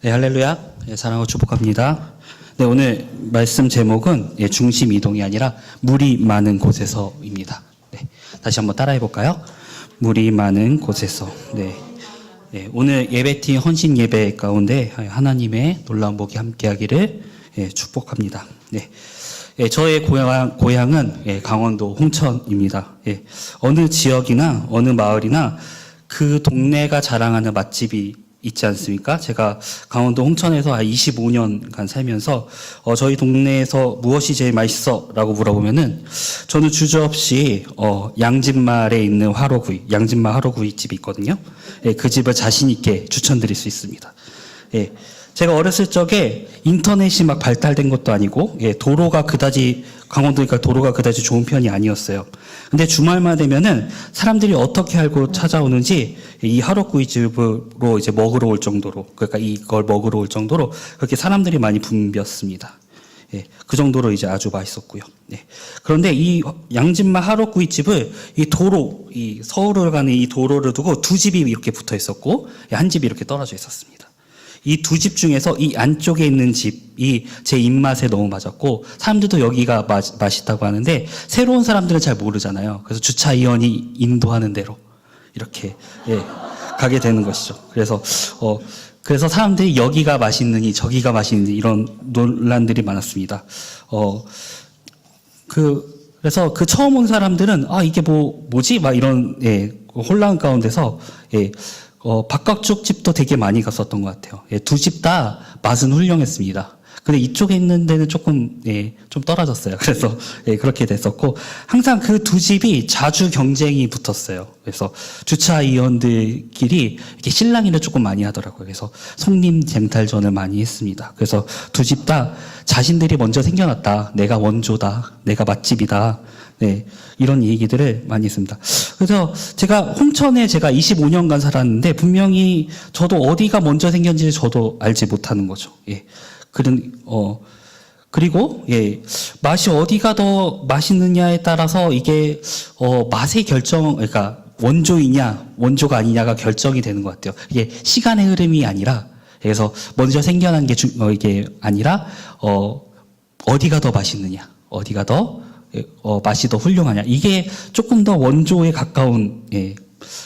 네, 할렐루야. 네, 사랑하고 축복합니다. 네, 오늘 말씀 제목은 중심 이동이 아니라 물이 많은 곳에서입니다. 네, 다시 한번 따라해 볼까요? 물이 많은 곳에서. 네, 오늘 예배팀 헌신 예배 가운데 하나님의 놀라운 복이 함께하기를 축복합니다. 네, 저의 고향은 강원도 홍천입니다. 어느 지역이나 어느 마을이나 그 동네가 자랑하는 맛집이 있지 않습니까? 제가 강원도 홍천에서 25년간 살면서 저희 동네에서 무엇이 제일 맛있어? 라고 물어보면은 저는 주저없이 양진말에 있는 양진말 화로구이집이 있거든요. 그 집을 자신 있게 추천드릴 수 있습니다. 제가 어렸을 적에 인터넷이 막 발달된 것도 아니고 도로가 그다지 강원도니까 도로가 그다지 좋은 편이 아니었어요. 근데 주말만 되면은 사람들이 어떻게 알고 찾아오는지 이 화로구이집으로 이제 먹으러 올 정도로, 그러니까 이걸 먹으러 올 정도로 그렇게 사람들이 많이 붐볐습니다. 그 정도로 이제 아주 맛있었고요. 그런데 이 양진마 화로구이집을 이 서울을 가는 이 도로를 두고 두 집이 이렇게 붙어 있었고 한 집이 이렇게 떨어져 있었습니다. 이 두 집 중에서 이 안쪽에 있는 집이 제 입맛에 너무 맞았고 사람들도 여기가 맛있다고 하는데 새로운 사람들은 잘 모르잖아요. 그래서 주차위원이 인도하는 대로 이렇게 가게 되는 것이죠. 그래서 사람들이 여기가 맛있느니 저기가 맛있느니 이런 논란들이 많았습니다. 그래서 그 처음 온 사람들은 이게 뭐지? 막 이런 혼란 가운데서 바깥쪽 집도 되게 많이 갔었던 것 같아요. 두 집 다 맛은 훌륭했습니다. 근데 이쪽에 있는 데는 조금 좀 떨어졌어요. 그래서 그렇게 됐었고 항상 그 두 집이 자주 경쟁이 붙었어요. 그래서 주차위원들끼리 이렇게 실랑이를 조금 많이 하더라고요. 그래서 손님 쟁탈전을 많이 했습니다. 그래서 두 집 다 자신들이 먼저 생겨났다. 내가 원조다. 내가 맛집이다. 이런 얘기들을 많이 했습니다. 그래서 홍천에 25년간 살았는데 분명히 저도 어디가 먼저 생겼는지 저도 알지 못하는 거죠. 그리고 맛이 어디가 더 맛있느냐에 따라서 이게 맛의 그러니까 원조이냐 원조가 아니냐가 결정이 되는 것 같아요. 이게 시간의 흐름이 아니라 그래서 먼저 생겨난 게 이게 아니라 어디가 더 맛있느냐, 어디가 더 맛이 더 훌륭하냐, 이게 조금 더 원조에 가까운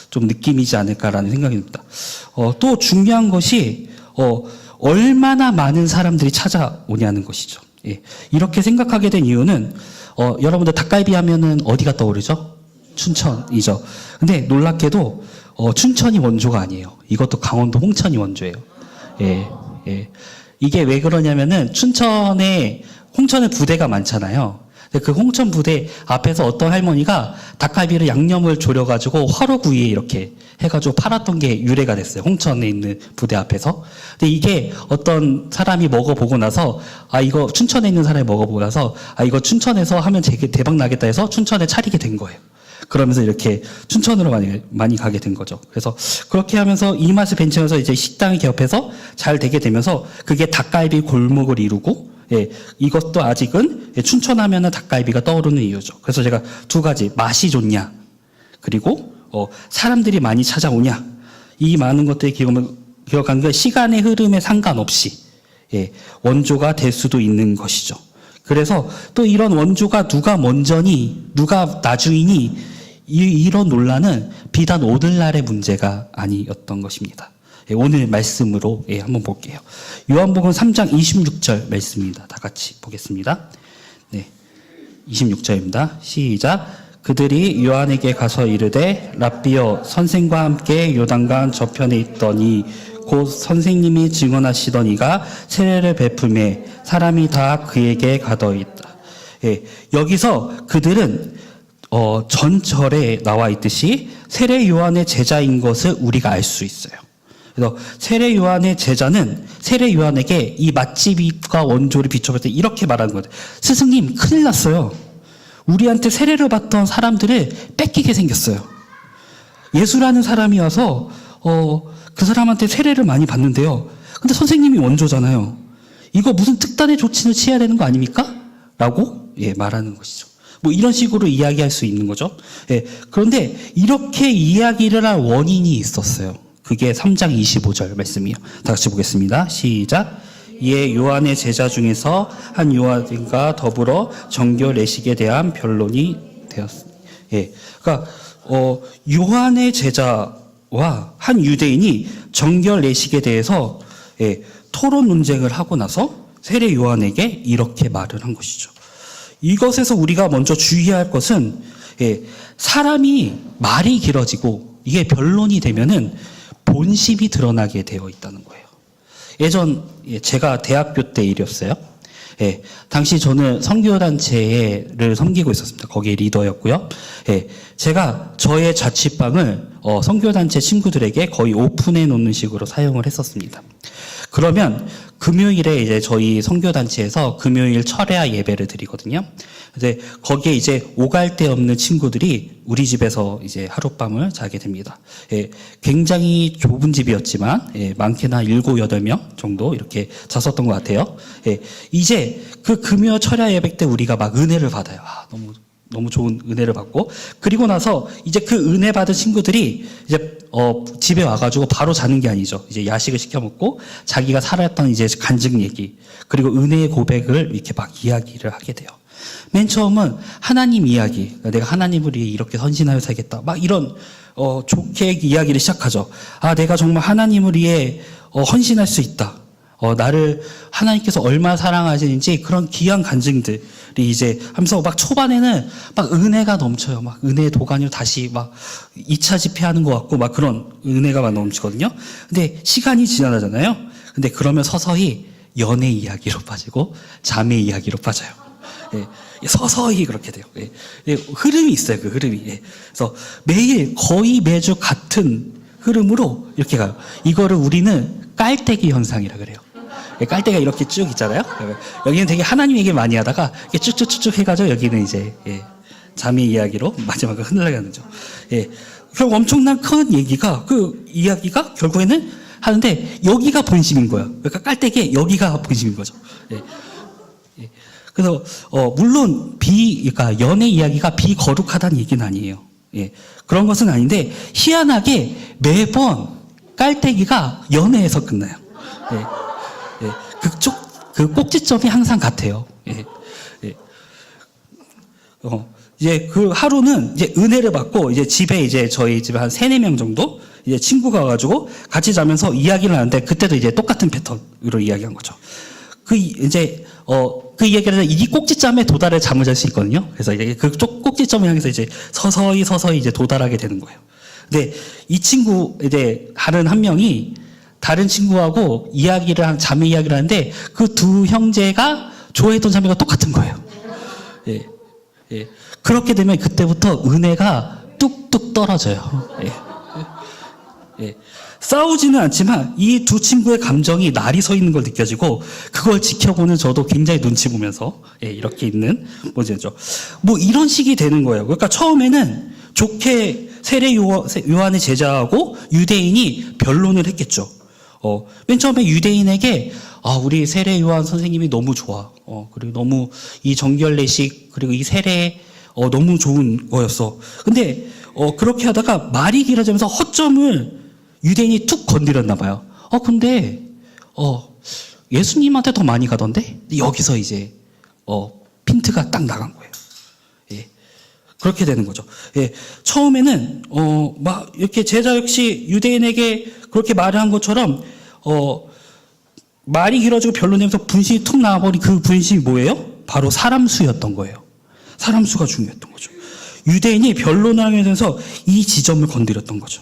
좀 느낌이지 않을까라는 생각이 듭니다. 또 중요한 것이 얼마나 많은 사람들이 찾아오냐는 것이죠. 이렇게 생각하게 된 이유는 여러분들 닭갈비 하면은 어디가 떠오르죠? 춘천이죠. 근데 놀랍게도 춘천이 원조가 아니에요. 이것도 강원도 홍천이 원조예요. 이게 왜 그러냐면은 홍천에 부대가 많잖아요. 그 홍천 부대 앞에서 어떤 할머니가 닭갈비를 양념을 졸여가지고 화로구이에 이렇게 해가지고 팔았던 게 유래가 됐어요. 홍천에 있는 부대 앞에서. 근데 이게 어떤 사람이 먹어보고 나서 이거 춘천에 있는 사람이 먹어보고 나서 이거 춘천에서 하면 되게 대박 나겠다 해서 춘천에 차리게 된 거예요. 그러면서 이렇게 춘천으로 많이 가게 된 거죠. 그래서 그렇게 하면서 이 맛을 벤치면서 이제 식당이 개업해서 잘 되게 되면서 그게 닭갈비 골목을 이루고 이것도 아직은 춘천하면은 닭갈비가 떠오르는 이유죠. 그래서 제가 두 가지, 맛이 좋냐, 그리고 사람들이 많이 찾아오냐, 이 많은 것들을 기억한 게 시간의 흐름에 상관없이 원조가 될 수도 있는 것이죠. 그래서 또 이런 원조가 누가 먼저니, 누가 나중이니, 이런 논란은 비단 오늘날의 문제가 아니었던 것입니다. 오늘 말씀으로 한번 볼게요. 요한복음 3장 26절 말씀입니다. 다 같이 보겠습니다. 26절입니다. 시작. 그들이 요한에게 가서 이르되 랍비여 선생과 함께 요단강 저편에 있더니 곧 선생님이 증언하시더니가 세례를 베풀매 사람이 다 그에게 가더이다. 여기서 그들은 전절에 나와 있듯이 세례 요한의 제자인 것을 우리가 알 수 있어요. 그래서 세례 요한의 제자는 세례 요한에게 이 맛집과 원조를 비춰볼 때 이렇게 말하는 거예요. 스승님, 큰일 났어요. 우리한테 세례를 받던 사람들을 뺏기게 생겼어요. 예수라는 사람이 와서 그 사람한테 세례를 많이 받는데요. 근데 선생님이 원조잖아요. 이거 무슨 특단의 조치를 취해야 되는 거 아닙니까? 라고 말하는 것이죠. 이런 식으로 이야기할 수 있는 거죠. 그런데 이렇게 이야기를 할 원인이 있었어요. 그게 3장 25절 말씀이에요. 다 같이 보겠습니다. 시작. 이에 요한의 제자 중에서 한 요한과 더불어 정결 레식에 대한 변론이 되었습니다. 예. 그러니까 요한의 제자와 한 유대인이 정결 레식에 대해서 토론 논쟁을 하고 나서 세례 요한에게 이렇게 말을 한 것이죠. 이것에서 우리가 먼저 주의할 것은 사람이 말이 길어지고 이게 변론이 되면은 본심이 드러나게 되어 있다는 거예요. 예전 제가 대학교 때 일이었어요. 당시 저는 선교단체를 섬기고 있었습니다. 거기에 리더였고요. 제가 저의 자취방을 선교단체 친구들에게 거의 오픈해 놓는 식으로 사용을 했었습니다. 그러면 금요일에 이제 저희 선교단체에서 금요일 철야 예배를 드리거든요. 근데 거기에 이제 오갈 데 없는 친구들이 우리 집에서 이제 하룻밤을 자게 됩니다. 굉장히 좁은 집이었지만 많게나 7, 8명 정도 이렇게 잤었던 것 같아요. 이제 그 금요 철야 예배 때 우리가 막 은혜를 받아요. 너무 좋은 은혜를 받고, 그리고 나서 이제 그 은혜 받은 친구들이 이제 집에 와가지고 바로 자는 게 아니죠. 이제 야식을 시켜 먹고 자기가 살았던 이제 간증 얘기, 그리고 은혜의 고백을 이렇게 막 이야기를 하게 돼요. 맨 처음은 하나님 이야기, 내가 하나님을 위해 이렇게 헌신하여 살겠다, 막 이런 좋게 이야기를 시작하죠. 내가 정말 하나님을 위해 헌신할 수 있다. 나를 하나님께서 얼마나 사랑하시는지 그런 귀한 간증들이 이제 하면서 막 초반에는 막 은혜가 넘쳐요. 막 은혜의 도가니로 다시 막 2차 집회하는 것 같고 막 그런 은혜가 막 넘치거든요. 근데 시간이 지나잖아요. 근데 그러면 서서히 연애 이야기로 빠지고 자매 이야기로 빠져요. 서서히 그렇게 돼요. 흐름이 있어요. 그 흐름이. 그래서 매일 거의 매주 같은 흐름으로 이렇게 가요. 이거를 우리는 깔때기 현상이라 그래요. 깔때가 이렇게 쭉 있잖아요. 여기는 되게 하나님 얘기 많이 하다가 쭉쭉쭉쭉 해가지고 여기는 이제 자매 이야기로 마지막에 흘러가는 거죠. 그럼 엄청난 큰 얘기가, 그 이야기가 결국에는 하는데 여기가 본심인 거예요. 그러니까 깔때기에 여기가 본심인 거죠. 그래서 물론 그러니까 연애 이야기가 비거룩하다는 얘기는 아니에요. 그런 것은 아닌데 희한하게 매번 깔때기가 연애에서 끝나요. 그 꼭지점이 항상 같아요. 이제 그 하루는 이제 은혜를 받고 이제 집에 이제 저희 집에 한 3, 4명 정도 이제 친구가 와가지고 같이 자면서 이야기를 하는데 그때도 이제 똑같은 패턴으로 이야기한 거죠. 그 이야기를 이 꼭지점에 도달해 잠을 잘 수 있거든요. 그래서 이제 그 꼭지점을 향해서 이제 서서히 이제 도달하게 되는 거예요. 근데 이 친구 이제 다른 한 명이 다른 친구하고 자매 이야기를 하는데 그 두 형제가 좋아했던 자매가 똑같은 거예요. 그렇게 되면 그때부터 은혜가 뚝뚝 떨어져요. 싸우지는 않지만 이 두 친구의 감정이 날이 서 있는 걸 느껴지고 그걸 지켜보는 저도 굉장히 눈치 보면서 이렇게 있는 뭐죠? 뭐 이런 식이 되는 거예요. 그러니까 처음에는 좋게 세례 요한의 제자하고 유대인이 변론을 했겠죠. 맨 처음에 유대인에게 우리 세례 요한 선생님이 너무 좋아. 그리고 너무 이 정결례식 그리고 이 세례 너무 좋은 거였어. 근데 그렇게 하다가 말이 길어지면서 허점을 유대인이 툭 건드렸나 봐요. 근데 예수님한테 더 많이 가던데 여기서 이제 핀트가 딱 나간 거예요. 그렇게 되는 거죠. 처음에는 막 이렇게 제자 역시 유대인에게 그렇게 말을 한 것처럼 말이 길어지고 변론되면서 분신이 툭 나와버린 그 분신이 뭐예요? 바로 사람 수였던 거예요. 사람 수가 중요했던 거죠. 유대인이 변론을 하면서 이 지점을 건드렸던 거죠.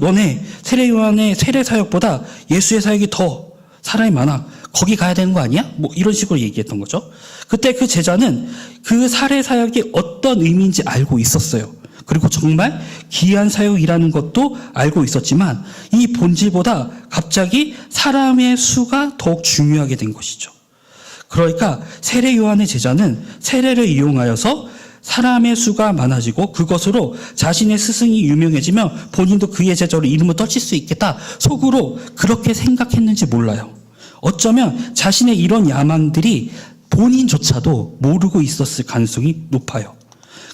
너네 세례 요한의 세례 사역보다 예수의 사역이 더 사람이 많아. 거기 가야 되는 거 아니야? 뭐 이런 식으로 얘기했던 거죠. 그때 그 제자는 그 세례 사역이 어떤 의미인지 알고 있었어요. 그리고 정말 귀한 사역이라는 것도 알고 있었지만 이 본질보다 갑자기 사람의 수가 더욱 중요하게 된 것이죠. 그러니까 세례 요한의 제자는 세례를 이용하여서 사람의 수가 많아지고 그것으로 자신의 스승이 유명해지면 본인도 그의 제자로 이름을 떨칠 수 있겠다. 속으로 그렇게 생각했는지 몰라요. 어쩌면 자신의 이런 야망들이 본인조차도 모르고 있었을 가능성이 높아요.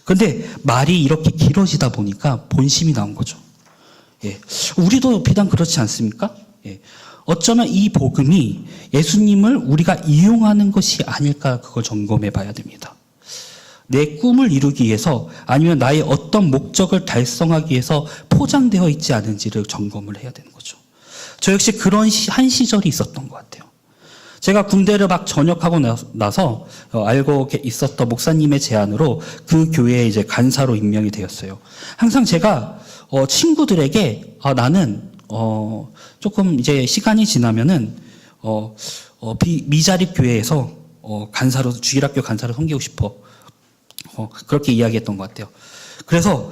그런데 말이 이렇게 길어지다 보니까 본심이 나온 거죠. 예. 우리도 비단 그렇지 않습니까? 예. 어쩌면 이 복음이 예수님을 우리가 이용하는 것이 아닐까 그걸 점검해 봐야 됩니다. 내 꿈을 이루기 위해서 아니면 나의 어떤 목적을 달성하기 위해서 포장되어 있지 않은지를 점검을 해야 되는 거죠. 저 역시 그런 한 시절이 있었던 것 같아요. 제가 군대를 막 전역하고 나서 알고 있었던 목사님의 제안으로 그 교회에 이제 간사로 임명이 되었어요. 항상 제가 친구들에게 나는 조금 이제 시간이 지나면은 미자립 교회에서 간사로 주일학교 간사로 섬기고 싶어. 그렇게 이야기했던 것 같아요. 그래서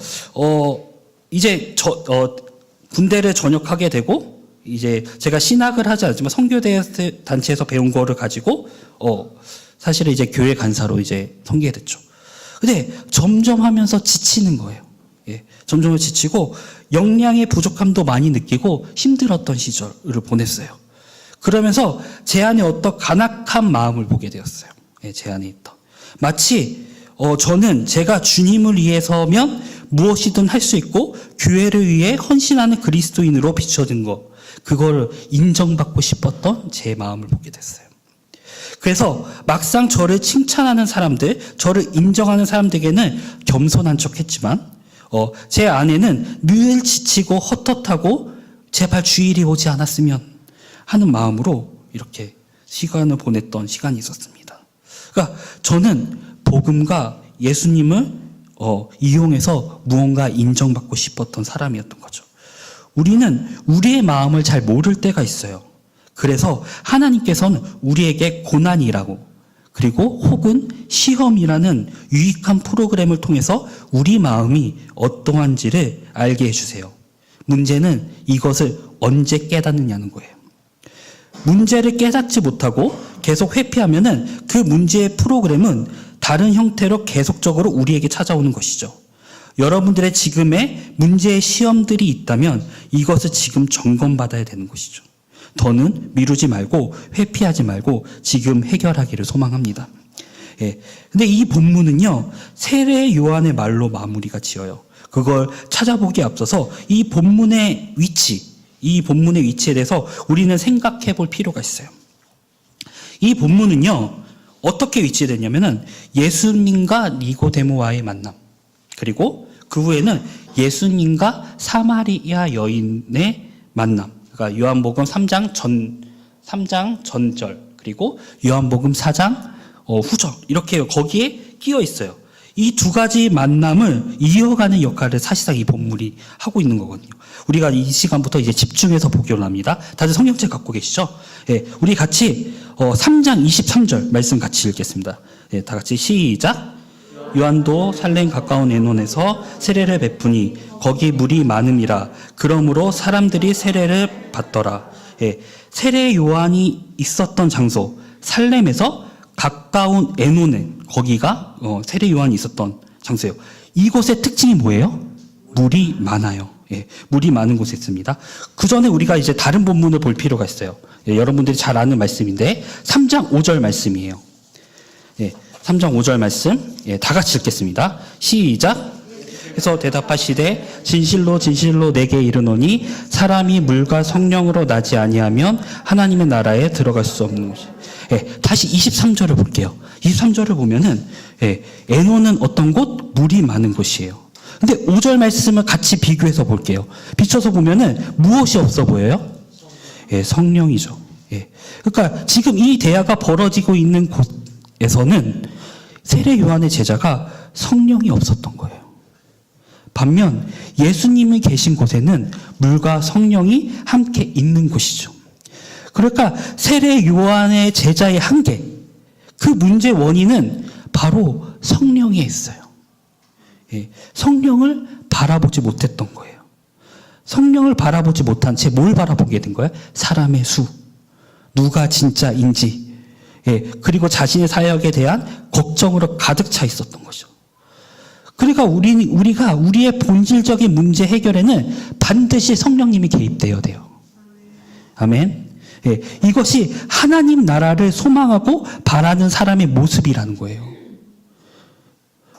이제 군대를 전역하게 되고 이제 제가 신학을 하지 않지만 선교대 단체에서 배운 거를 가지고 사실은 이제 교회 간사로 이제 섬기게 됐죠. 근데 점점 하면서 지치는 거예요. 예, 점점 지치고 역량의 부족함도 많이 느끼고 힘들었던 시절을 보냈어요. 그러면서 제 안에 어떤 간악한 마음을 보게 되었어요. 예, 제 안에 있던 마치 저는 제가 주님을 위해서면 무엇이든 할 수 있고 교회를 위해 헌신하는 그리스도인으로 비춰진 것, 그걸 인정받고 싶었던 제 마음을 보게 됐어요. 그래서 막상 저를 칭찬하는 사람들, 저를 인정하는 사람들에게는 겸손한 척했지만 제 안에는 늘 지치고 헛헛하고 제발 주일이 오지 않았으면 하는 마음으로 이렇게 시간을 보냈던 시간이 있었습니다. 그러니까 저는 복음과 예수님을 이용해서 무언가 인정받고 싶었던 사람이었던 거죠. 우리는 우리의 마음을 잘 모를 때가 있어요. 그래서 하나님께서는 우리에게 고난이라고 그리고 혹은 시험이라는 유익한 프로그램을 통해서 우리 마음이 어떠한지를 알게 해주세요. 문제는 이것을 언제 깨닫느냐는 거예요. 문제를 깨닫지 못하고 계속 회피하면은 그 문제의 프로그램은 다른 형태로 계속적으로 우리에게 찾아오는 것이죠. 여러분들의 지금의 문제의 시험들이 있다면 이것을 지금 점검받아야 되는 것이죠. 더는 미루지 말고 회피하지 말고 지금 해결하기를 소망합니다. 예. 근데 이 본문은요, 세례 요한의 말로 마무리가 지어요. 그걸 찾아보기에 앞서서 이 본문의 위치에 대해서 우리는 생각해 볼 필요가 있어요. 이 본문은요, 어떻게 위치됐냐면은 예수님과 니고데모와의 만남, 그리고 그 후에는 예수님과 사마리아 여인의 만남, 그러니까 요한복음 3장 전절, 그리고 요한복음 4장 후절, 이렇게 거기에 끼어 있어요. 이 두 가지 만남을 이어가는 역할을 사실상 이 본문이 하고 있는 거거든요. 우리가 이 시간부터 이제 집중해서 보기로 합니다. 다들 성경책 갖고 계시죠? 예, 우리 같이 3장 23절 말씀 같이 읽겠습니다. 예, 다 같이 시작. 요한도 살렘 가까운 에논에서 세례를 베푸니 거기 물이 많음이라. 그러므로 사람들이 세례를 받더라. 예, 세례 요한이 있었던 장소 살렘에서 가까운 에논에 거기가 세례 요한이 있었던 장소예요. 이곳의 특징이 뭐예요? 물이 많아요. 예, 물이 많은 곳에 있습니다. 그 전에 우리가 이제 다른 본문을 볼 필요가 있어요. 예, 여러분들이 잘 아는 말씀인데 3장 5절 말씀이에요. 예, 3장 5절 말씀, 예, 다 같이 읽겠습니다. 시작. 그래서 대답하시되 진실로 진실로 내게 이르노니 사람이 물과 성령으로 나지 아니하면 하나님의 나라에 들어갈 수 없는 것이. 예, 다시 23절을 볼게요. 23절을 보면은 에논은 어떤 곳? 물이 많은 곳이에요. 근데 5절 말씀을 같이 비교해서 볼게요. 비춰서 보면은 무엇이 없어 보여요? 예, 성령이죠. 예. 그러니까 지금 이 대화가 벌어지고 있는 곳에서는 세례 요한의 제자가 성령이 없었던 거예요. 반면 예수님이 계신 곳에는 물과 성령이 함께 있는 곳이죠. 그러니까 세례 요한의 제자의 한계, 그 문제의 원인은 바로 성령에 있어요. 예, 성령을 바라보지 못했던 거예요. 성령을 바라보지 못한 채 뭘 바라보게 된 거예요? 사람의 수, 누가 진짜인지, 예, 그리고 자신의 사역에 대한 걱정으로 가득 차 있었던 거죠. 그러니까 우리가 우리의 본질적인 문제 해결에는 반드시 성령님이 개입되어야 돼요. 아멘. 예, 이것이 하나님 나라를 소망하고 바라는 사람의 모습이라는 거예요.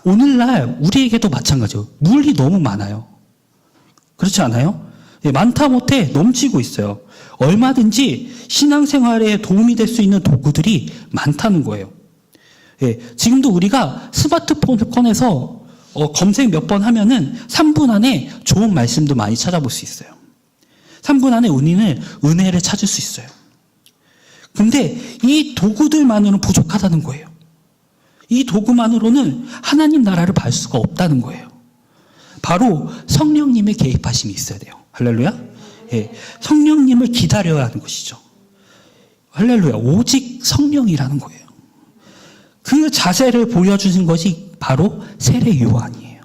오늘날 우리에게도 마찬가지예요. 물이 너무 많아요. 그렇지 않아요? 예, 많다 못해 넘치고 있어요. 얼마든지 신앙생활에 도움이 될 수 있는 도구들이 많다는 거예요. 예, 지금도 우리가 스마트폰을 꺼내서 검색 몇 번 하면은 3분 안에 좋은 말씀도 많이 찾아볼 수 있어요. 3분 안에 우리는 은혜를 찾을 수 있어요. 근데 이 도구들만으로는 부족하다는 거예요. 이 도구만으로는 하나님 나라를 볼 수가 없다는 거예요. 바로 성령님의 개입하심이 있어야 돼요. 할렐루야? 예, 성령님을 기다려야 하는 것이죠. 할렐루야. 오직 성령이라는 거예요. 그 자세를 보여주신 것이 바로 세례 요한이에요.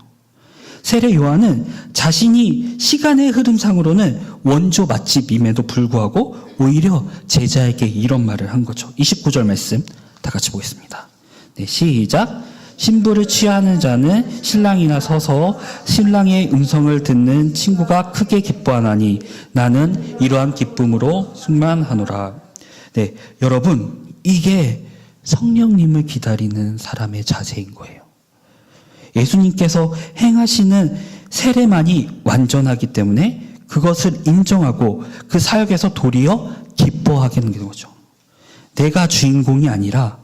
세례 요한은 자신이 시간의 흐름상으로는 원조 맛집임에도 불구하고 오히려 제자에게 이런 말을 한 거죠. 29절 말씀 다 같이 보겠습니다. 네, 시작. 신부를 취하는 자는 신랑이나 서서 신랑의 음성을 듣는 친구가 크게 기뻐하나니 나는 이러한 기쁨으로 충만하노라. 네, 여러분, 이게 성령님을 기다리는 사람의 자세인 거예요. 예수님께서 행하시는 세례만이 완전하기 때문에 그것을 인정하고 그 사역에서 도리어 기뻐하게 되는 거죠. 내가 주인공이 아니라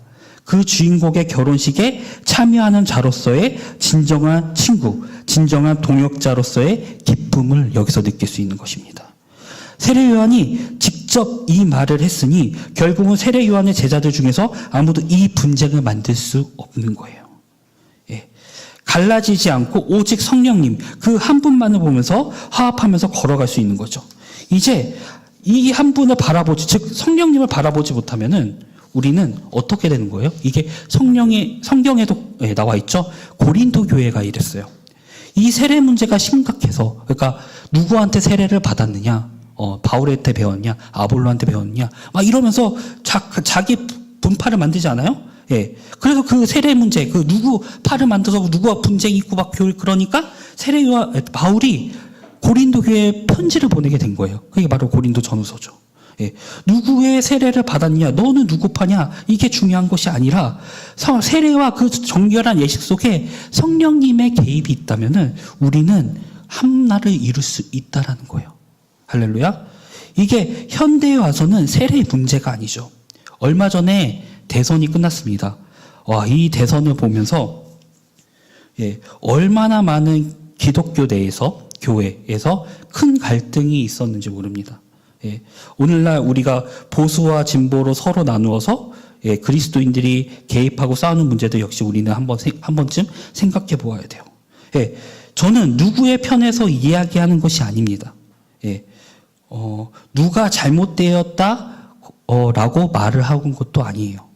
그 주인공의 결혼식에 참여하는 자로서의 진정한 친구, 진정한 동역자로서의 기쁨을 여기서 느낄 수 있는 것입니다. 세례 요한이 직접 이 말을 했으니 결국은 세례 요한의 제자들 중에서 아무도 이 분쟁을 만들 수 없는 거예요. 예. 갈라지지 않고 오직 성령님 그 한 분만을 보면서 화합하면서 걸어갈 수 있는 거죠. 이제 이 한 분을 바라보지, 즉 성령님을 바라보지 못하면은 우리는 어떻게 되는 거예요? 이게 성경에도 나와 있죠. 고린도 교회가 이랬어요. 이 세례 문제가 심각해서, 그러니까 누구한테 세례를 받았느냐, 바울한테 배웠냐, 아볼로한테 배웠냐, 막 이러면서 자기 분파를 만들지 않아요? 예. 그래서 그 세례 문제, 그 누구 파를 만들어서 누구와 분쟁이 있고 막 그러니까 바울이 고린도 교회에 편지를 보내게 된 거예요. 그게 바로 고린도 전후서죠. 예. 누구의 세례를 받았냐, 너는 누구 파냐, 이게 중요한 것이 아니라 세례와 그 정결한 예식 속에 성령님의 개입이 있다면은 우리는 한나를 이룰 수 있다라는 거예요. 할렐루야. 이게 현대에 와서는 세례의 문제가 아니죠. 얼마 전에 대선이 끝났습니다. 와, 이 대선을 보면서 얼마나 많은 기독교 내에서, 교회에서 큰 갈등이 있었는지 모릅니다. 오늘날 우리가 보수와 진보로 서로 나누어서 그리스도인들이 개입하고 싸우는 문제도 역시 우리는 한 번쯤 생각해 보아야 돼요. 저는 누구의 편에서 이야기하는 것이 아닙니다. 누가 잘못되었다 라고 말을 하고 온 것도 아니에요.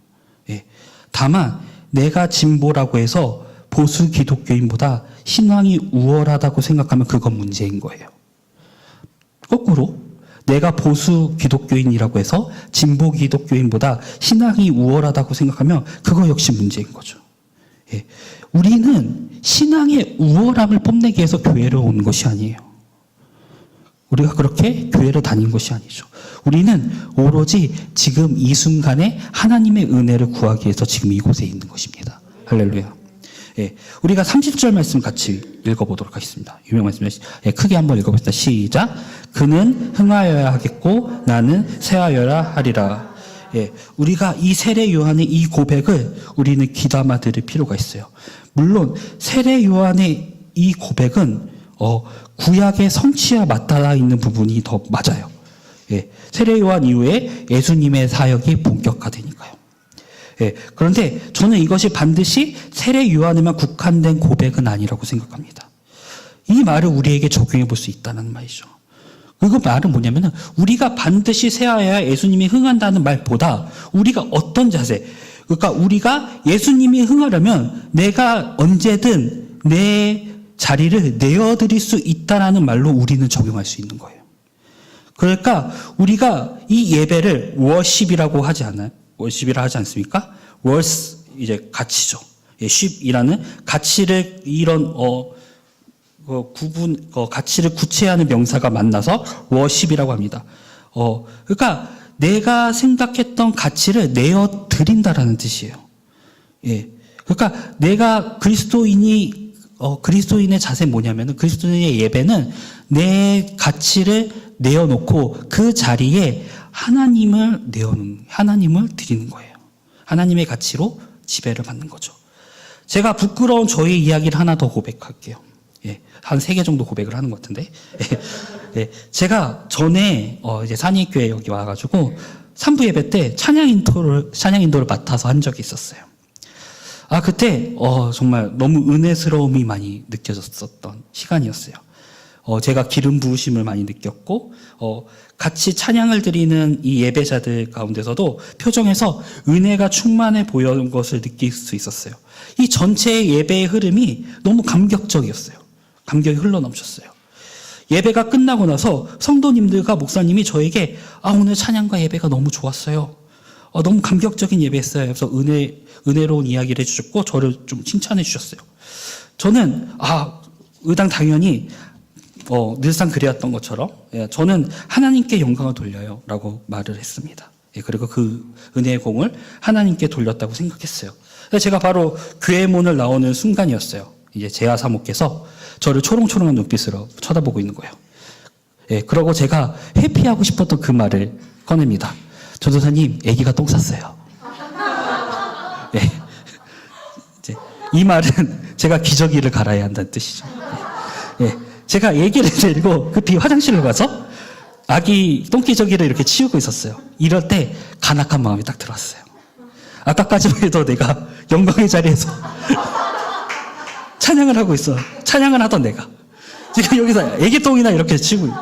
다만 내가 진보라고 해서 보수 기독교인보다 신앙이 우월하다고 생각하면 그건 문제인 거예요. 거꾸로 내가 보수 기독교인이라고 해서 진보 기독교인보다 신앙이 우월하다고 생각하면 그거 역시 문제인 거죠. 우리는 신앙의 우월함을 뽐내기 위해서 교회를 온 것이 아니에요. 우리가 그렇게 교회를 다닌 것이 아니죠. 우리는 오로지 지금 이 순간에 하나님의 은혜를 구하기 위해서 지금 이곳에 있는 것입니다. 할렐루야. 우리가 30절 말씀 같이 읽어보도록 하겠습니다. 유명 말씀입니다. 크게 한번 읽어봅시다. 시작. 그는 흥하여야 하겠고 나는 쇠하여야 하리라. 우리가 이 세례 요한의 이 고백을 우리는 귀담아 들을 필요가 있어요. 물론 세례 요한의 이 고백은 구약의 성취와 맞닿아 있는 부분이 더 맞아요. 세례 요한 이후에 예수님의 사역이 본격화되니까요. 그런데 저는 이것이 반드시 세례 요한에만 국한된 고백은 아니라고 생각합니다. 이 말을 우리에게 적용해 볼 수 있다는 말이죠. 그 말은 뭐냐면은 우리가 반드시 세하여야 예수님이 흥한다는 말보다 우리가 어떤 자세, 그러니까 우리가 예수님이 흥하려면 내가 언제든 내 자리를 내어드릴 수 있다라는 말로 우리는 적용할 수 있는 거예요. 그러니까 우리가 이 예배를 워십이라고 하지 않아요? 워십이라 하지 않습니까? 월스 이제 가치죠. 쉽이라는 가치를 이런 가치를 구체하는 명사가 만나서 워십이라고 합니다. 그러니까 내가 생각했던 가치를 내어 드린다라는 뜻이에요. 그러니까 내가 그리스도인이 그리스도인의 자세는 뭐냐면은 그리스도인의 예배는 내 가치를 내어놓고 그 자리에 하나님을 드리는 거예요. 하나님의 가치로 지배를 받는 거죠. 제가 부끄러운 저의 이야기를 하나 더 고백할게요. 예, 한 3개 정도 고백을 하는 것 같은데. 예, 제가 전에 이제 산익교회 여기 와가지고 3부 예배 때 찬양 인도를 맡아서 한 적이 있었어요. 그때 정말 너무 은혜스러움이 많이 느껴졌었던 시간이었어요. 제가 기름 부으심을 많이 느꼈고 같이 찬양을 드리는 이 예배자들 가운데서도 표정에서 은혜가 충만해 보여온 것을 느낄 수 있었어요. 이 전체 예배의 흐름이 너무 감격적이었어요. 감격이 흘러넘쳤어요. 예배가 끝나고 나서 성도님들과 목사님이 저에게 오늘 찬양과 예배가 너무 좋았어요. 너무 감격적인 예배였어요. 그래서 은혜로운 이야기를 해주셨고 저를 좀 칭찬해 주셨어요. 저는 의당 당연히 늘상 그래왔던 것처럼 저는 하나님께 영광을 돌려요 라고 말을 했습니다. 그리고 그 은혜의 공을 하나님께 돌렸다고 생각했어요. 제가 바로 교회 문을 나오는 순간이었어요. 이제 재하 사모께서 저를 초롱초롱한 눈빛으로 쳐다보고 있는 거예요. 그러고 제가 회피하고 싶었던 그 말을 꺼냅니다. 전도사님, 아기가 똥 쌌어요. 이 말은 제가 기저귀를 갈아야 한다는 뜻이죠. 제가 얘기를 데리고 급히 화장실로 가서 아기 똥기저귀를 이렇게 치우고 있었어요. 이럴 때 간악한 마음이 딱 들어왔어요. 아까까지만 해도 내가 영광의 자리에서 찬양을 하고 있어. 찬양을 하던 내가 지금 여기서 아기 똥이나 이렇게 치우고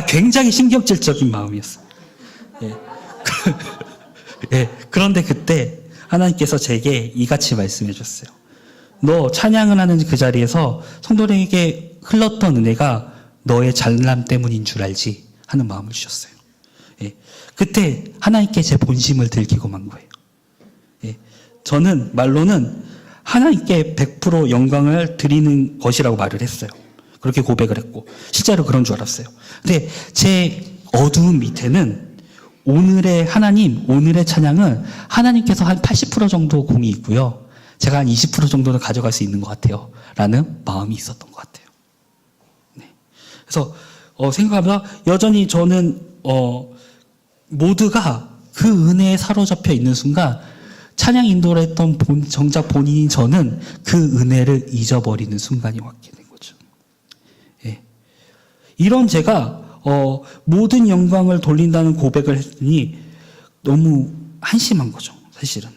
굉장히 신경질적인 마음이었어요. 그런데 그때 하나님께서 제게 이같이 말씀해 주셨어요. 너 찬양을 하는 그 자리에서 성도들에게 흘렀던 은혜가 너의 잘남 때문인 줄 알지? 하는 마음을 주셨어요. 그때 하나님께 제 본심을 들키고 만 거예요. 저는 말로는 하나님께 100% 영광을 드리는 것이라고 말을 했어요. 그렇게 고백을 했고 실제로 그런 줄 알았어요. 근데 제 어두운 밑에는 오늘의 찬양은 하나님께서 한 80% 정도 공이 있고요. 제가 한 20% 정도는 가져갈 수 있는 것 같아요. 라는 마음이 있었던 것 같아요. 그래서 생각하면 여전히 저는 모두가 그 은혜에 사로잡혀 있는 순간 찬양 인도를 했던 정작 본인인 저는 그 은혜를 잊어버리는 순간이 왔게 된 거죠. 이런 제가 모든 영광을 돌린다는 고백을 했더니 너무 한심한 거죠. 사실은.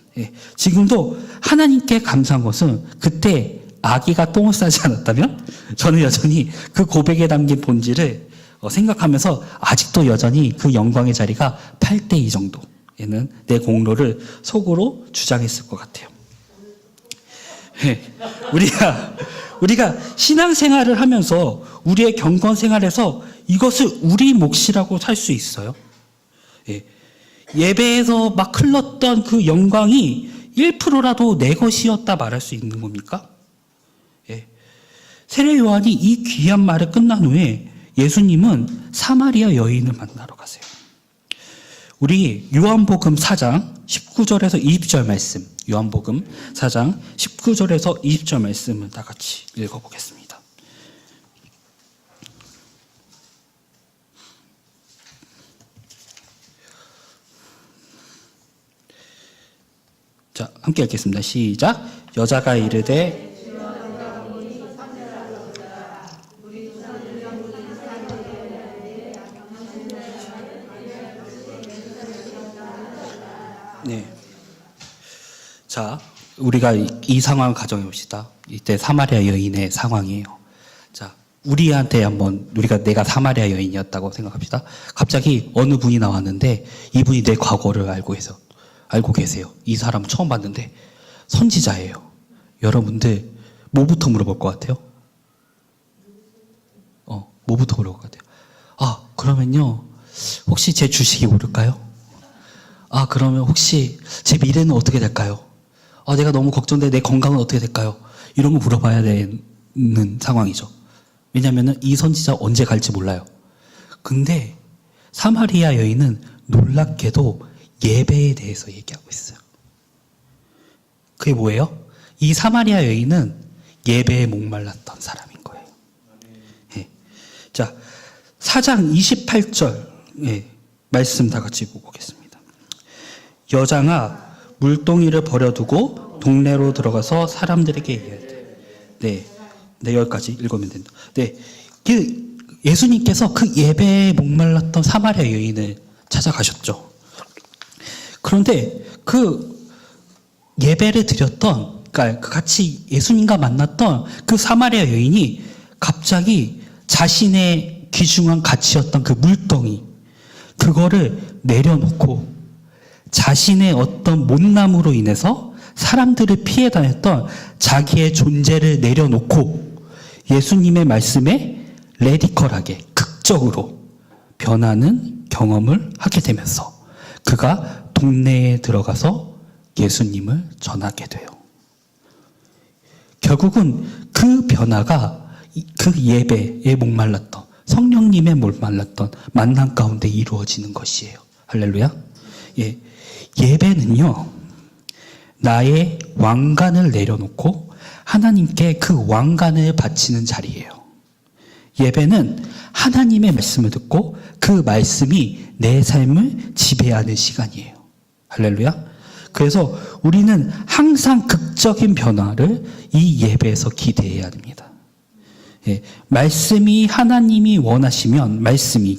지금도 하나님께 감사한 것은 그때 아기가 똥을 싸지 않았다면 저는 여전히 그 고백에 담긴 본질을 생각하면서 아직도 여전히 그 영광의 자리가 8대2 정도에는 내 공로를 속으로 주장했을 것 같아요. 우리가 신앙생활을 하면서 우리의 경건 생활에서 이것을 우리 몫이라고 할 수 있어요. 예배에서 막 흘렀던 그 영광이 1%라도 내 것이었다 말할 수 있는 겁니까? 세례 요한이 이 귀한 말을 끝난 후에 예수님은 사마리아 여인을 만나러 가세요. 우리 요한복음 4장 19절에서 20절 말씀, 요한복음 4장 19절에서 20절 말씀을 다 같이 읽어보겠습니다. 자, 함께 읽겠습니다. 시작. 여자가 이르되 자, 우리가 이 상황을 가정해 봅시다. 이때 사마리아 여인의 상황이에요. 자, 우리한테 한번 내가 사마리아 여인이었다고 생각합시다. 갑자기 어느 분이 나왔는데 이분이 내 과거를 알고 계세요. 이 사람 처음 봤는데 선지자예요. 여러분들 뭐부터 물어볼 것 같아요? 뭐부터 물어볼 것 같아요? 그러면요, 혹시 제 주식이 오를까요? 그러면 혹시 제 미래는 어떻게 될까요? 내가 너무 걱정돼. 내 건강은 어떻게 될까요? 이런 거 물어봐야 되는 상황이죠. 왜냐면은 이 선지자 언제 갈지 몰라요. 근데 사마리아 여인은 놀랍게도 예배에 대해서 얘기하고 있어요. 그게 뭐예요? 이 사마리아 여인은 예배에 목말랐던 사람인 거예요. 예. 자, 4장 28절 말씀 다 같이 보고 오겠습니다. 여장아 물동이를 버려두고 동네로 들어가서 사람들에게 얘기할 때 여기까지 읽으면 된다. 예수님께서 그 예배에 목말랐던 사마리아 여인을 찾아가셨죠. 그런데 그 예배를 드렸던, 그러니까 같이 예수님과 만났던 그 사마리아 여인이 갑자기 자신의 귀중한 가치였던 그 물동이, 그거를 내려놓고 자신의 어떤 못남으로 인해서 사람들을 피해 다녔던 자기의 존재를 내려놓고 예수님의 말씀에 레디컬하게, 극적으로 변하는 경험을 하게 되면서 그가 동네에 들어가서 예수님을 전하게 돼요. 결국은 그 변화가 그 예배에 목말랐던, 성령님의 목말랐던 만남 가운데 이루어지는 것이에요. 할렐루야. 예. 예배는요, 나의 왕관을 내려놓고 하나님께 그 왕관을 바치는 자리예요. 예배는 하나님의 말씀을 듣고 그 말씀이 내 삶을 지배하는 시간이에요. 할렐루야. 그래서 우리는 항상 극적인 변화를 이 예배에서 기대해야 합니다. 예, 말씀이 하나님이 원하시면,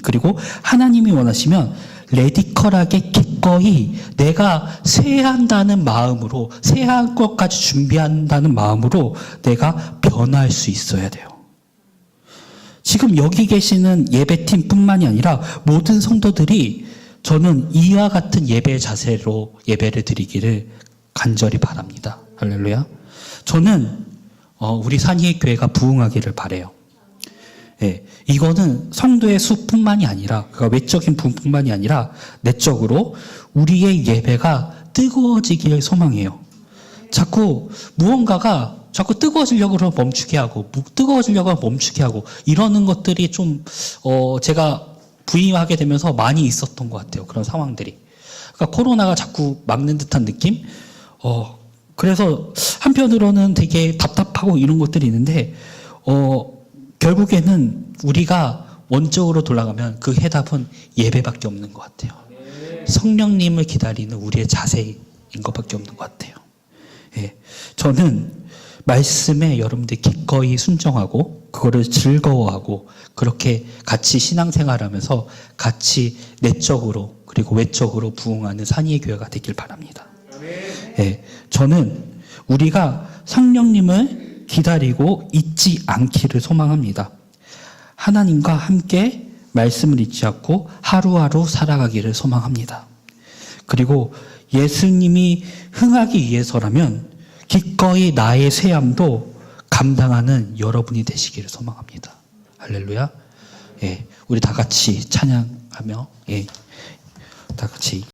그리고 하나님이 원하시면 레디컬하게 기꺼이 내가 쇠한다는 마음으로, 쇠할 것까지 준비한다는 마음으로 내가 변화할 수 있어야 돼요. 지금 여기 계시는 예배팀 뿐만이 아니라 모든 성도들이 저는 이와 같은 예배 자세로 예배를 드리기를 간절히 바랍니다. 할렐루야. 저는 우리 산이의 교회가 부흥하기를 바라요. 예, 이거는 성도의 수뿐만이 아니라, 그러니까 외적인 부흥뿐만이 아니라 내적으로 우리의 예배가 뜨거워지기를 소망해요. 자꾸 무언가가 자꾸 뜨거워지려고 멈추게 하고, 이러는 것들이 좀 제가 부임하게 되면서 많이 있었던 것 같아요. 그런 상황들이. 그러니까 코로나가 자꾸 막는 듯한 느낌? 그래서 한편으로는 되게 답답하고 이런 것들이 있는데, 결국에는 우리가 원적으로 돌아가면 그 해답은 예배밖에 없는 것 같아요. 성령님을 기다리는 우리의 자세인 것밖에 없는 것 같아요. 예, 저는 말씀에 여러분들이 기꺼이 순종하고 그거를 즐거워하고 그렇게 같이 신앙생활하면서 같이 내적으로 그리고 외적으로 부흥하는 산이의 교회가 되길 바랍니다. 예, 저는 우리가 성령님을 기다리고 잊지 않기를 소망합니다. 하나님과 함께 말씀을 잊지 않고 하루하루 살아가기를 소망합니다. 그리고 예수님이 흥하기 위해서라면 기꺼이 나의 쇠함도 감당하는 여러분이 되시기를 소망합니다. 할렐루야. 예, 우리 다 같이 찬양하며, 다 같이